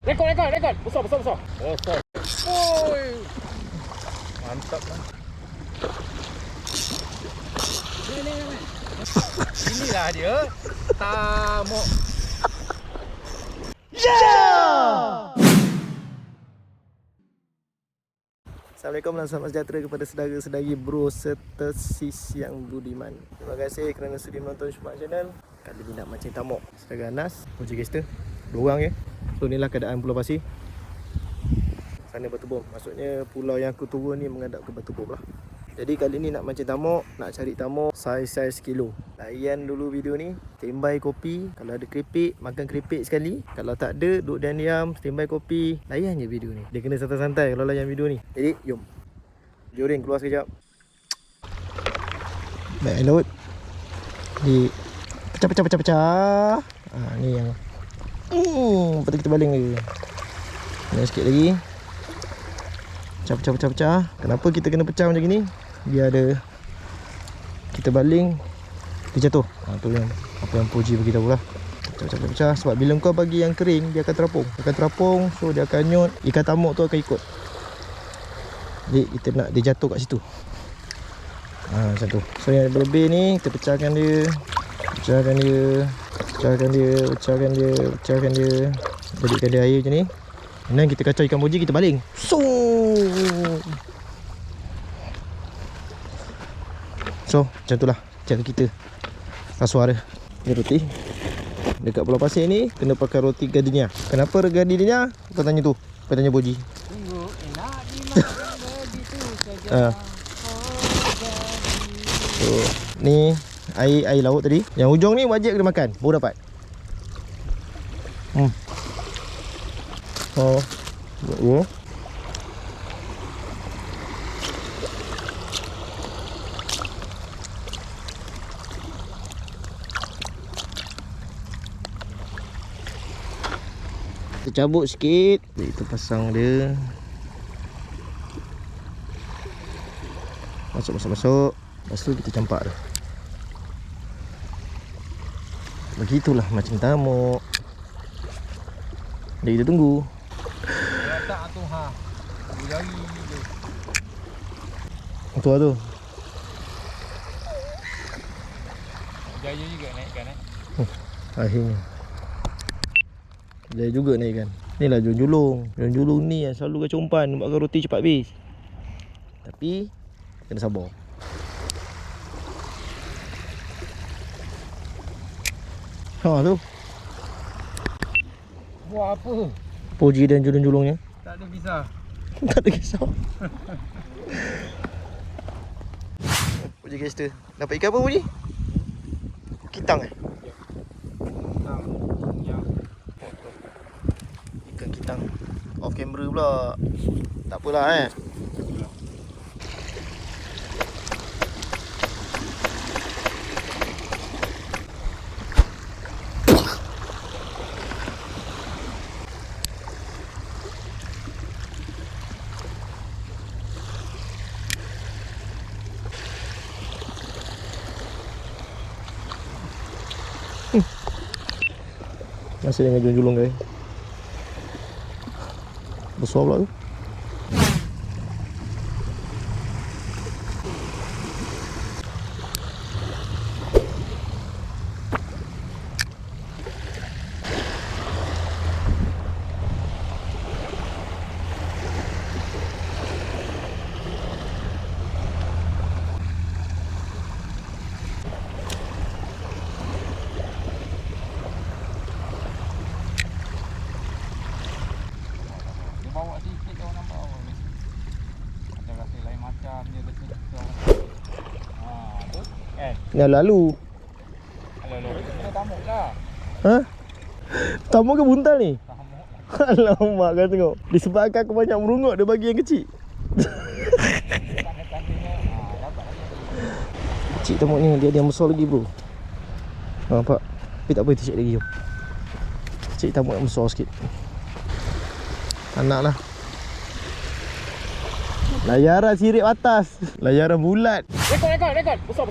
Rekod. Besar. Oi. Mantap lah. Ni. Inilah dia. Tamu. Assalamualaikum dan selamat sejahtera kepada saudara-saudari bro serta sis yang budiman. Terima kasih kerana sudi menonton Shumak Channel. Kali ni nak mancing tamuk. Saudara Anas, Puji Gester. 2 orang je. So inilah keadaan Pulau Pasir. Sana Batu Bom. Maksudnya pulau yang aku turun ni menghadap ke Batu Bom lah. Jadi kali ni nak mancing tamuk, nak cari tamuk saiz kilo. Layan dulu video ni. Standby kopi. Kalau ada keripik, makan keripik sekali. Kalau tak ada, duduk diam-diam, standby kopi. Layan je video ni. Dia kena santai-santai kalau layan video ni. Jadi, jom. Jorin keluar sekejap. Baik laut. Di pecah. Ni yang lepas tu kita baling lagi. Ni sikit lagi. Pecah. Kenapa kita kena pecah macam gini? Biar ada kita baling dia jatuh. Tu yang apa yang Puji beritahu lah. Pecah. Sebab bila kau bagi yang kering, dia akan terapung. So dia akan nyut. Ikan tamuk tu akan ikut. Jadi kita nak dia jatuh kat situ. Macam tu. So yang lebih ni kita pecahkan dia. Jadikan dia air macam ni. Dan kita kacau ikan boji, kita baling. So macam tu lah cara kita rasuah dia. Ni roti dekat Pulau Pasir ni kena pakai roti gardenia. Kenapa gardenia? Kau tanya tu. Kau tanya boji. Tunggu, enak dimakan begitu saja. So ni air laut tadi. Yang hujung ni wajib kena makan, baru dapat. Buat kita cabut sikit. Kita pasang dia. Masuk. Lepas tu kita campak dah. Begitulah macam tamuk. Jadi kita tunggu. Tak tu jari je. Tu lah tu. Jaya juga naikkan Akhirnya jaya juga naikkan. Inilah julung ni yang selalu kacau umpan buatkan roti cepat habis. Tapi kena sabar. Tu buat apa? Puji dan julung-julungnya. Tak ada pisah. Tak ada kisah. Puji Gester. Dapat ikan apa Puji? Kitang Ikan kitang. Off camera pula. Tak apalah Masih dengan julung guys. Besar pula tu. Bawa sikit orang nampak ni. Macam rasa lain macam dia rasa tu. Kan? Yang lalu. Kita tamuk lah. Tamuk ke buntal ni? Tamuk. Alamak kau tengok. Disebabkan aku banyak merungut, dia bagi yang kecil. Tanda-tandanya dapat lagi. Kecil tamuk ni, dia ada yang besar lagi bro. Nampak? Tapi tak apa, kita cek lagi jom. Cek tamuk yang besar sikit. Anak lah. Layaran sirip atas. Layaran bulat. Rekod. Besar.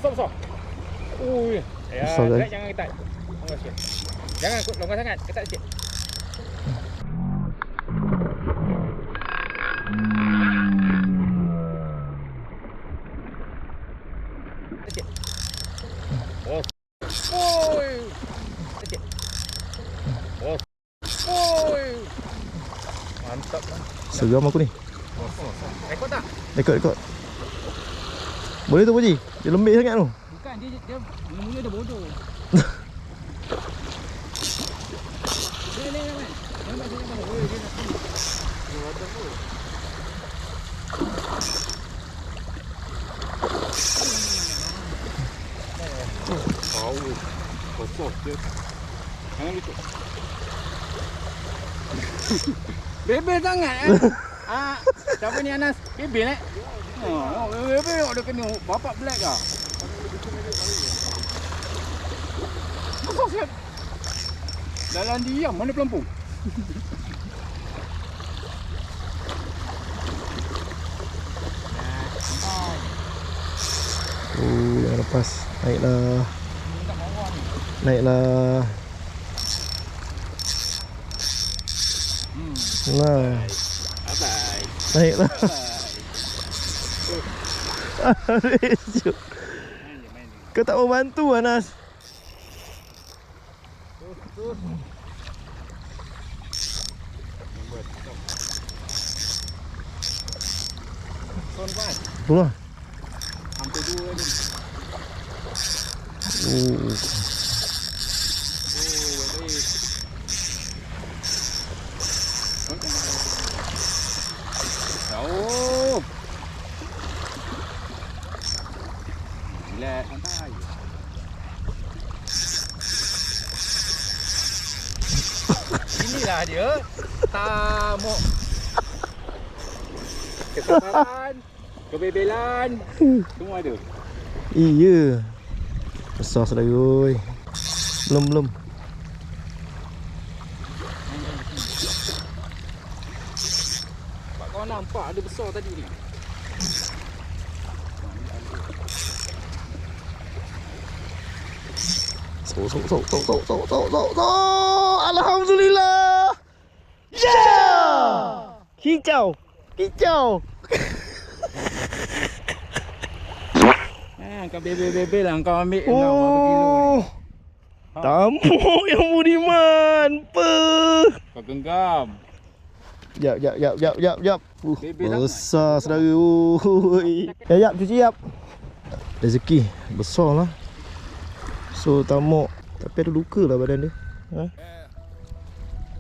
Ui. Besar kan? Jangan ketat. Jangan longgar sangat. Ketat sikit. Oi. Mantap lah. Seram aku ni. Ekor tak? Ikut. Boleh tu Puji? Dia lembik sangat tu. Bukan, dia mula dia bodoh. Dia kan. Nampak sini kan. Oi, dia nak pergi. Dia wadah tu. Power. Kosong dia. Jangan gitu. Bebel sangat kan? Siapa ni Anas? Bebel bebel ada kena bapak black ah. Kosong siap. Dalam diam mana pelampung? Yang lepas. Naiklah. Nah. Bye. Naiklah. Kau tak mau bantu Anas? Son kan? Itulah. Hampir 2 ni. Oh. Jauh. Relax, santai. Inilah dia. Tamu. Kesabaran, kebebelan, semua ada. Iya. Besar saudara oi. Belum. Pak kau nampak ada besar tadi ni. So. Alhamdulillah. Yeah! Hijau. Kau bebel lah kau ambil 6 berapa kilo ni. Tamu yang budiman. Kau genggam. Jap. Bebel Besar saudara. Oi. Yap, cuci yap. Rezeki besar lah. So tamuk. Tapi ada luka lah badan dia.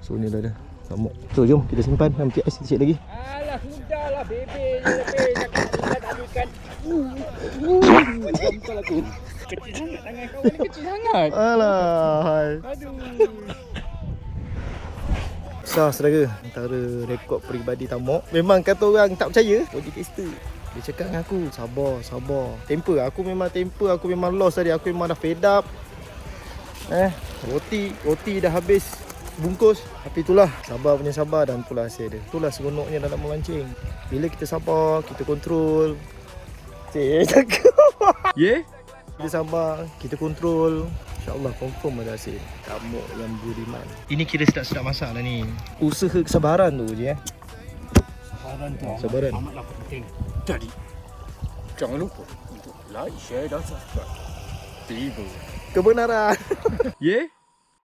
So ni dah ada tamuk. So jom kita simpan dalam peti ais sikit lagi. Alah sudahlah bebel je lebih. Cakap tak ada ikan. Betul aku. Kecil sangat tangan kau ni kecil sangat. Alah. Aduh. Besar saudara. Antara rekod peribadi tamuk. Memang kata orang tak percaya. Podcaster. Dia cakap dengan aku, sabar. Temper. Aku memang lost tadi. Aku memang dah fed up. Roti dah habis bungkus. Tapi itulah, sabar punya sabar dan itulah hasil dia. Itulah seronoknya dalam memancing. Bila kita sabar, kita kontrol. Cik cakap. Ye? Kita sabar, kita kontrol. InsyaAllah confirm ada hasil. Tamuk yang budiman. Ini kira sedap-sedap masak lah ni. Usaha kesabaran tu je Sabaran. Amatlah penting. Jadi jangan lupa untuk like, share dan subscribe. Tiba. Kebenaran. Ye?